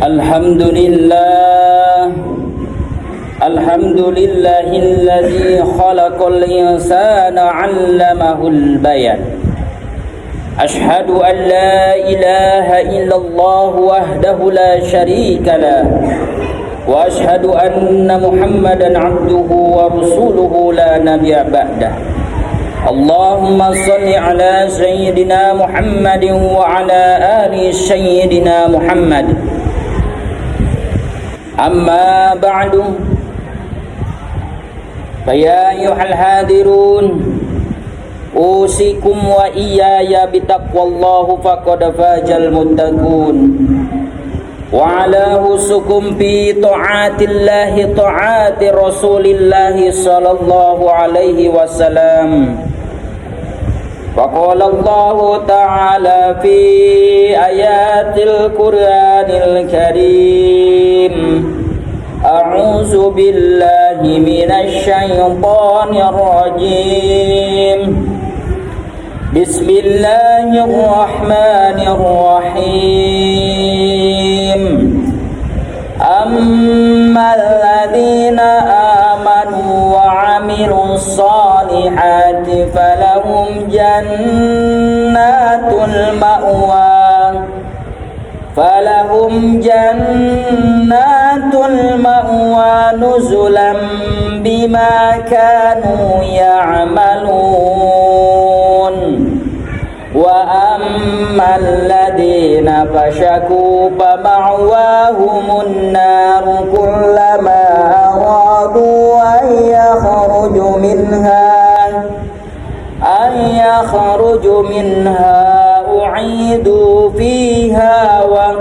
Alhamdulillah Alhamdulillahilladzi khalaqal insana 'allamahul bayan. Ashhadu an la ilaha illallah wahdahu la syarika lah wa ashhadu anna Muhammadan 'abduhu wa rasuluhu la nabiyya ba'dah. Allahumma salli ala sayyidina Muhammadin wa ala ali sayyidina Muhammad. Amma ba'du, faya ayyuhal hadirun, usikum wa iyaya bitaqwallahu faqad fajal muttaqun. Wa ala husukum bi ta'atillahi ta'ati rasulillahi sallallahu alaihi wasallam. Faqala Allah ta'ala fi ayatil Qur'anil Karim, a'udzu billahi minasy syaithanir rajim. Bismillahirrahmanirrahim. Ammal ladzina amanu wa 'amilus solihati falahum jannatul ma'wa nuzulan bima kanu ya'malun. Wa ammal ladzina fashaku fama'wahumun naru kullama aradu an yakhruju minha u'idu fiha wa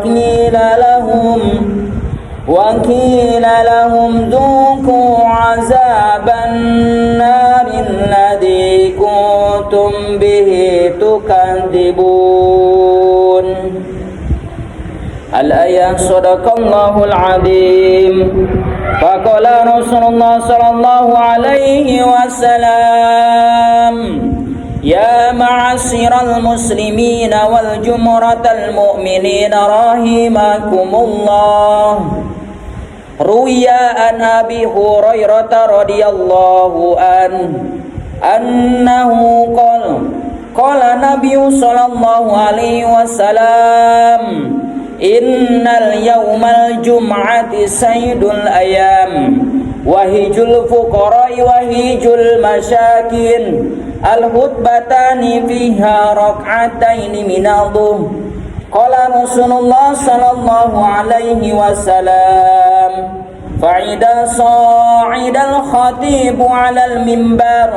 qila lahum dhuqu 'azaban naril ladzi kuntum bihi tukadzibun. Al-ayat. Sadaqallahul azim. Faqala Rasulullah sallallahu alaihi wasallam, ya ma'asyiral muslimina wal jumratal mu'minina rahimakumullah. Ruya an Abi Hurairah radhiyallahu annahu qala Nabi sallallahu alaihi wasallam, innal yawmal jum'ati sayyidul ayam wa hijul fuqara'i wa hijul masyakin al-hutbatani fiha rak'ataini minadhu. Qala Rasulullah sallallahu alaihi wasallam, fa'ida sa'idal khatibu 'alal mimbar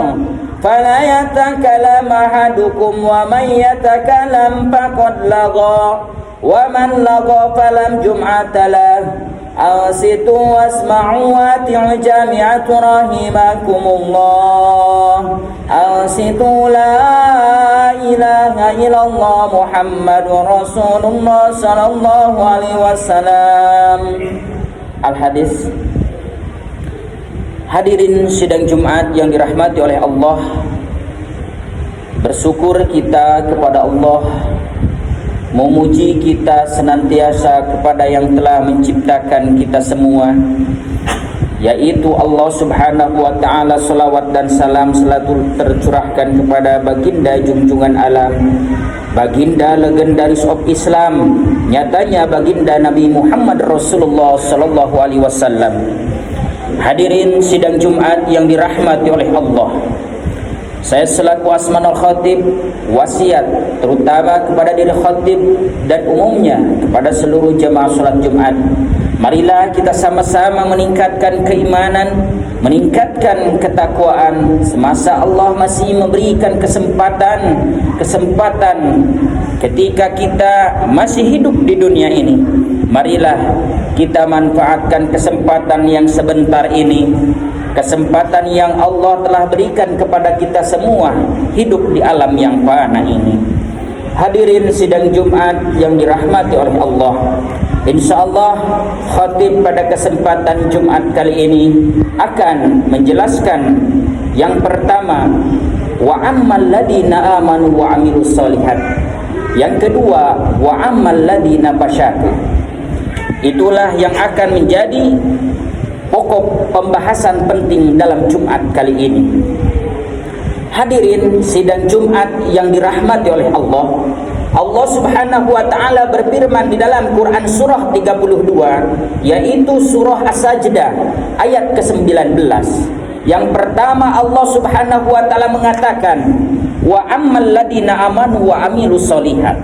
fala yatakalam ahadukum wa man yatakalam faqad lagha wa man lagha falam jum'ata lah. Ansitu wasma'u wati'u jami'atu rahimakumullah. Ansitu la ilaha illallah Muhammadur Rasulullah sallallahu alaihi wasallam. Al-hadis. Hadirin sidang Jumat yang dirahmati oleh Allah, bersyukur kita kepada Allah, memuji kita senantiasa kepada yang telah menciptakan kita semua, yaitu Allah subhanahu wa ta'ala. Salawat dan salam selalu tercurahkan kepada baginda junjungan alam, baginda legendaris of Islam, nyatanya baginda Nabi Muhammad Rasulullah sallallahu alaihi wasallam. Hadirin sidang Jumat yang dirahmati oleh Allah, saya selaku Asmanul Khatib wasiat terutama kepada diri khatib dan umumnya kepada seluruh jemaah salat Jumat, marilah kita sama-sama meningkatkan keimanan, meningkatkan ketakwaan semasa Allah masih memberikan kesempatan ketika kita masih hidup di dunia ini. Marilah kita manfaatkan kesempatan yang sebentar ini, kesempatan yang Allah telah berikan kepada kita semua hidup di alam yang fana ini. Hadirin sidang Jumat yang dirahmati oleh Allah, insyaallah khatib pada kesempatan Jumat kali ini akan menjelaskan yang pertama, wa ammal ladina amanu wa amilus solihat. Yang kedua, wa ammal ladina fasyaku. Itulah yang akan menjadi pokok pembahasan penting dalam Jumat kali ini. Hadirin sidang Jumat yang dirahmati oleh Allah, Allah Subhanahu wa taala berfirman di dalam Quran surah 32, yaitu surah As-Sajdah ayat ke-19. Yang pertama, Allah Subhanahu wa taala mengatakan, wa ammal ladina amanu wa amilus solihat.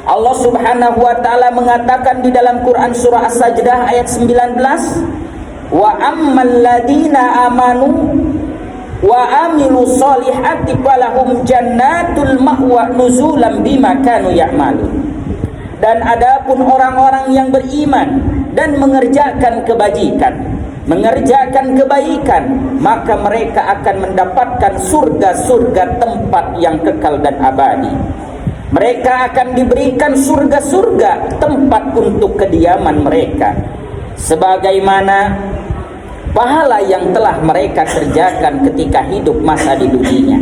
Allah Subhanahu wa taala mengatakan di dalam Quran surah As-Sajdah ayat 19, wa ammal ladina amanu wa amilu solihati falahum jannatul ma'wa nuzulam bima kanu ya'malun. Dan adapun orang-orang yang beriman dan mengerjakan kebaikan, maka mereka akan mendapatkan surga-surga tempat yang kekal dan abadi. Mereka akan diberikan surga-surga tempat untuk kediaman mereka, sebagaimana pahala yang telah mereka kerjakan ketika hidup masa di dunia.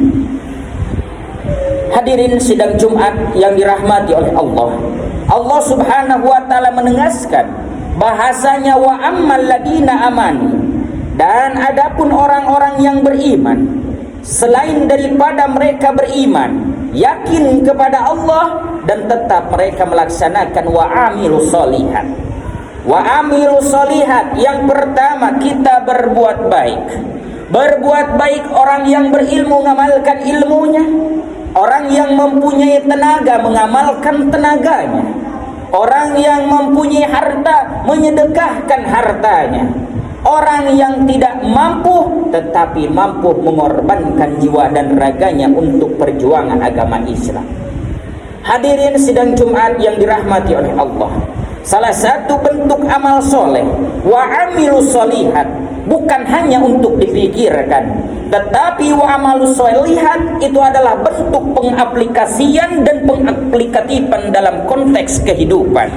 Hadirin sidang Jumat yang dirahmati oleh Allah, Allah Subhanahu wa taala menegaskan bahasanya wa ammal ladina amanu, dan adapun orang-orang yang beriman, selain daripada mereka beriman, yakin kepada Allah dan tetap mereka melaksanakan wa amilus solihat. Wa amilu solihat, yang pertama kita berbuat baik. Berbuat baik, orang yang berilmu mengamalkan ilmunya, orang yang mempunyai tenaga mengamalkan tenaganya, orang yang mempunyai harta menyedekahkan hartanya, orang yang tidak mampu tetapi mampu mengorbankan jiwa dan raganya untuk perjuangan agama Islam. Hadirin sidang Jumat yang dirahmati oleh Allah, salah satu bentuk amal soleh wa amilu solihat bukan hanya untuk dipikirkan, tetapi wa amalu solihat itu adalah bentuk pengaplikasian dan pengaplikatifan dalam konteks kehidupan.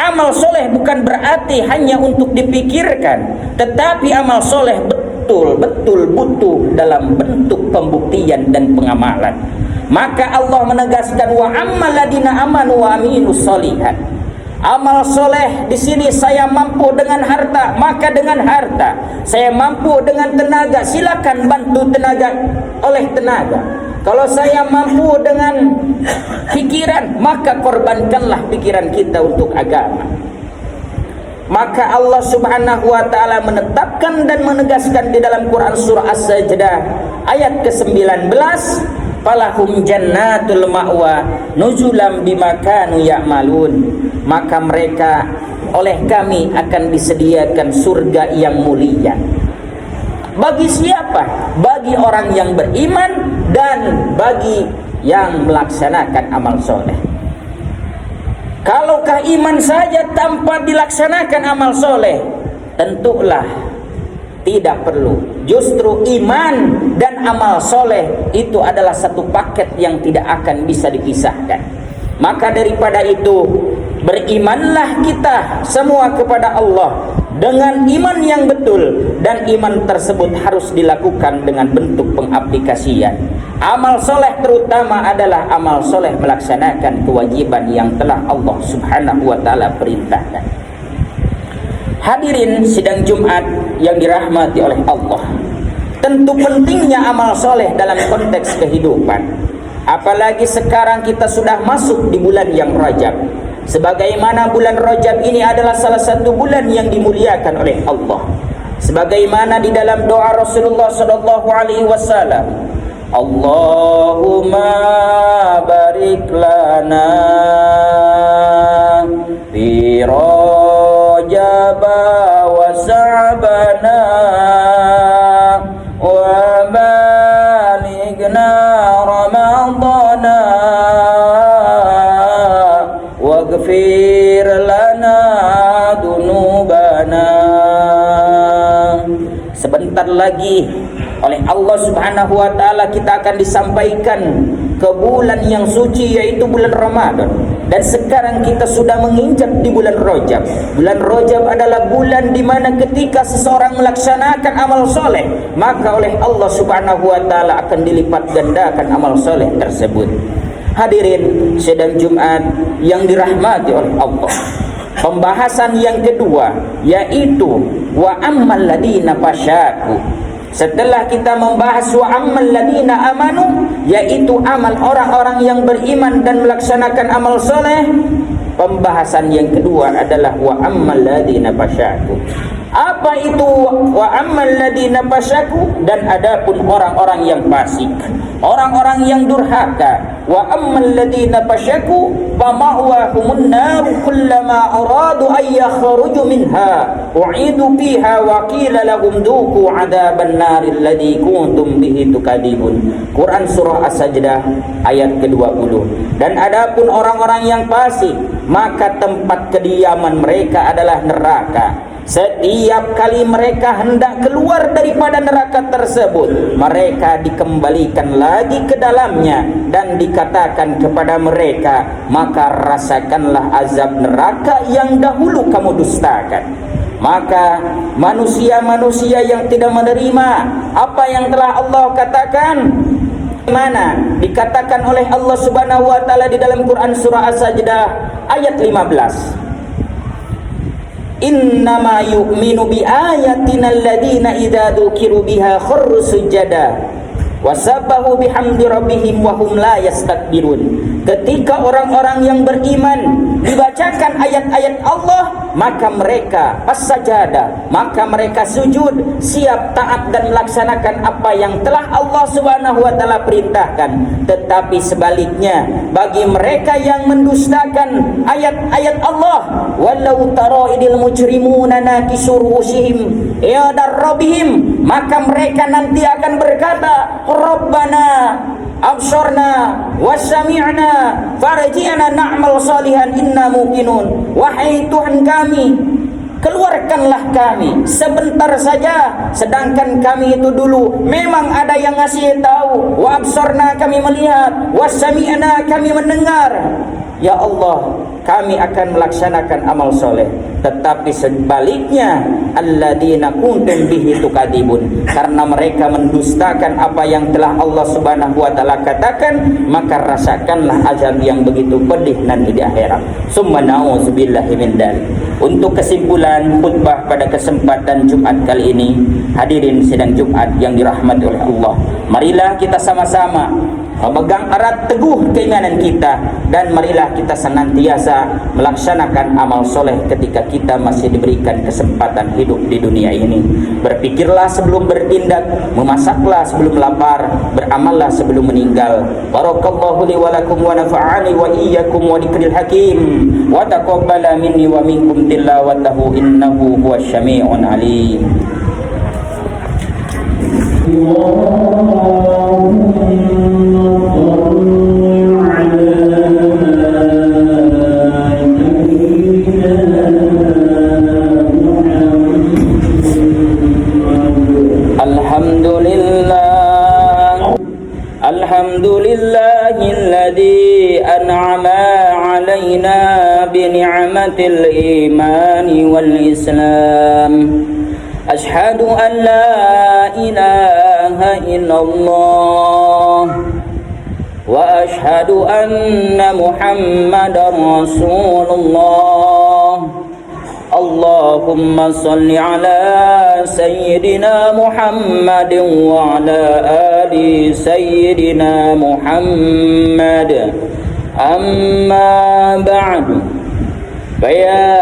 Amal soleh bukan berarti hanya untuk dipikirkan, tetapi amal soleh betul-betul butuh dalam bentuk pembuktian dan pengamalan. Maka Allah menegaskan wa ammal ladina amanu wa amilus solihat. Amal soleh di sini, saya mampu dengan harta, maka dengan harta. Saya mampu dengan tenaga, silakan bantu tenaga oleh tenaga. Kalau saya mampu dengan pikiran, maka korbankanlah pikiran kita untuk agama. Maka Allah Subhanahu wa taala menetapkan dan menegaskan di dalam Quran surah As-Sajdah ayat ke-19, falahum jannatul ma'wa nuzulam bima kanu ya'malun. Maka mereka oleh kami akan disediakan surga yang mulia. Bagi siapa? Bagi orang yang beriman dan bagi yang melaksanakan amal soleh. Kalaukah iman saja tanpa dilaksanakan amal soleh, tentulah tidak perlu. Justru iman dan amal soleh itu adalah satu paket yang tidak akan bisa dipisahkan. Maka daripada itu, berimanlah kita semua kepada Allah dengan iman yang betul, dan iman tersebut harus dilakukan dengan bentuk pengaplikasian. Amal soleh terutama adalah amal soleh melaksanakan kewajiban yang telah Allah Subhanahu wa taala perintahkan. Hadirin sidang Jumat yang dirahmati oleh Allah, tentu pentingnya amal soleh dalam konteks kehidupan. Apalagi sekarang kita sudah masuk di bulan yang Rajab. Sebagaimana bulan Rajab ini adalah salah satu bulan yang dimuliakan oleh Allah. Sebagaimana di dalam doa Rasulullah sallallahu alaihi wasallam, Allahumma barik lana fi Rajab wa Sa'bana wa balighna Ramadana waghfir lana dunubana. Sebentar lagi oleh Allah Subhanahu wa taala kita akan disampaikan ke bulan yang suci, yaitu bulan Ramadan. Dan sekarang kita sudah menginjak di bulan Rajab. Bulan Rajab adalah bulan di mana ketika seseorang melaksanakan amal soleh, maka oleh Allah Subhanahu wa taala akan dilipat gandakan amal soleh tersebut. Hadirin sidang Jumat yang dirahmati oleh Allah, Pembahasan yang kedua yaitu wa ammal ladina fasyaku. Setelah kita membahas wa ammal ladina amanu, yaitu amal orang-orang yang beriman dan melaksanakan amal soleh, pembahasan yang kedua adalah wa ammal ladina fasyaku. Apa itu wa ammal ladina fasyaku? Dan adapun orang-orang yang fasik, orang-orang yang durhaka, wa ammal ladina fasyaku fama'wahumun nar kullama aradu ay yakhruju minha u'idu fiha wa qila lahum duqu 'adzaban nar alladzi kuntum bihi tukadzibun. Quran surah As-Sajdah ayat ke-20. Dan adapun orang-orang yang fasik, maka tempat kediaman mereka adalah neraka. Setiap kali mereka hendak keluar daripada neraka tersebut, mereka dikembalikan lagi ke dalamnya dan dikatakan kepada mereka, maka rasakanlah azab neraka yang dahulu kamu dustakan. Maka manusia-manusia yang tidak menerima apa yang telah Allah katakan, mana dikatakan oleh Allah Subhanahu wa taala di dalam Quran surah As-Sajdah ayat 15. Innama yu'minu bi ayatina alladhina idza dzukiru biha kharru sujada wa sabbahu bihamdi rabbihim wa hum la yastakbirun. Ketika orang-orang yang beriman dibacakan ayat-ayat Allah, maka mereka as-sajada, maka mereka sujud, siap taat dan melaksanakan apa yang telah Allah Subhanahu wa taala perintahkan. Tetapi sebaliknya, bagi mereka yang mendustakan ayat-ayat Allah, walau tara idil mujrimuna nakisu ru'usihim ya rabbihim, maka mereka nanti akan berkata, Rabbana absorna wasami'na farji'na na'mal salihan inna muqinun. Wahai Tuhan kami, keluarkanlah kami sebentar saja, sedangkan kami itu dulu memang ada yang ngasih tahu. Wa absorna, kami melihat, wasami'na, kami mendengar. Ya Allah, kami akan melaksanakan amal soleh. Tetapi sebaliknya, alladzina kuntum bihi tukadzibun, karena mereka mendustakan apa yang telah Allah Subhanahu wa taala katakan, maka rasakanlah azab yang begitu pedih nanti di akhirat. Summa na'udzubillahi min dzalik. Untuk kesimpulan khutbah pada kesempatan Jumat kali ini, hadirin sidang Jumat yang dirahmati oleh Allah, marilah kita sama-sama memegang erat teguh keimanan kita, dan marilah kita senantiasa melaksanakan amal soleh ketika kita masih diberikan kesempatan hidup di dunia ini. Berpikirlah sebelum bertindak, memasaklah sebelum lapar, beramallah sebelum meninggal. Barakallahu li wa lakum wa nafa'ani wa iyyakum wa dzikril hakim wa taqabbala minni wa minkum tilawatahu innahu huwash syami'un alim. Alhamdulillahilladzi an'ama 'alaina bi ni'matil imani wal islam. Ashhadu an la ilaha illallah wa ashhadu anna Muhammadar Rasulullah. Allahumma salli ala sayyidina Muhammadin wa ala ali sayyidina Muhammad. Amma ba'du, faya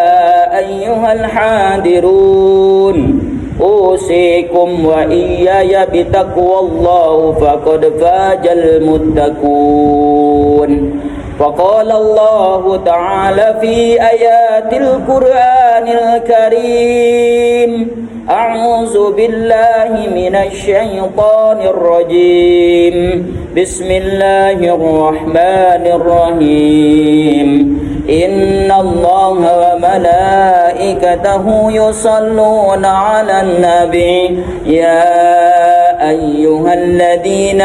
ayyuhal hadirun, usikum wa iyaya bitaqwallahu faqad fajal muttaqun. وقال الله تعالى في آيات القرآن الكريم أعوذ بالله من الشيطان الرجيم بسم الله الرحمن الرحيم إن الله وملائكته يصلون على النبي يا أيها الذين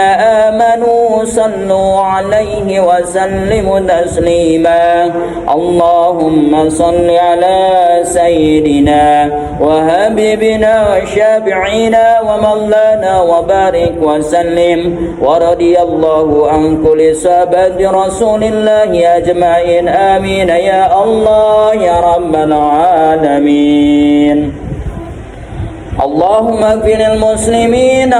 آمنوا صلوا عليه وسلموا تسليما اللهم صل على سيدنا وحبيبنا وشافعنا ومولانا وبارك وسلم ورضي الله عن كل صحابة رسول الله أجمعين آمين يا الله يا رب العالمين. اللهم اغفر للمسلمين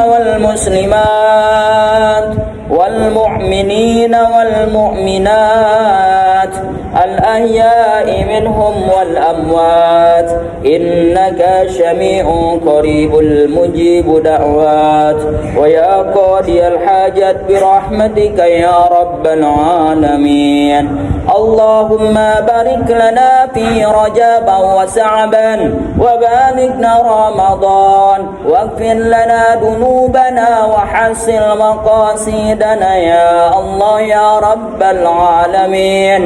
والمسلمات والمؤمنين والمؤمنات الأحياء منهم والأموات إنك سميع قريب المجيب دعوات ويا قاضي الحاجات برحمتك يا رب العالمين. اللهم بارك لنا في رجب وشعبان وباركنا رمضان واغفر لنا ذنوبنا وحسن مقاصدنا يا الله يا رب العالمين.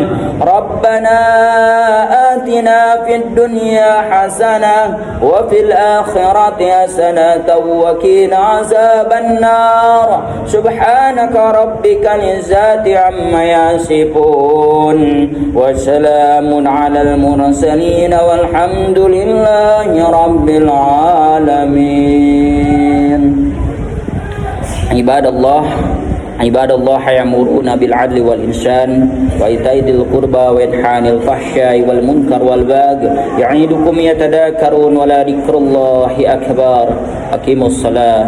ربنا آتنا في الدنيا حسنة وفي الآخرة حسنة وقنا عذاب النار. سبحانك ربك العزة عما يصفون وسلام على المرسلين والحمد لله رب العالمين. عباد الله يأمرون بالعدل والإحسان وإيتاء ذي القربى وينهون عن الفحشاء والمنكر والبغي يعظكم يتذكرون ولذكر الله أكبر. أقيموا الصلاة.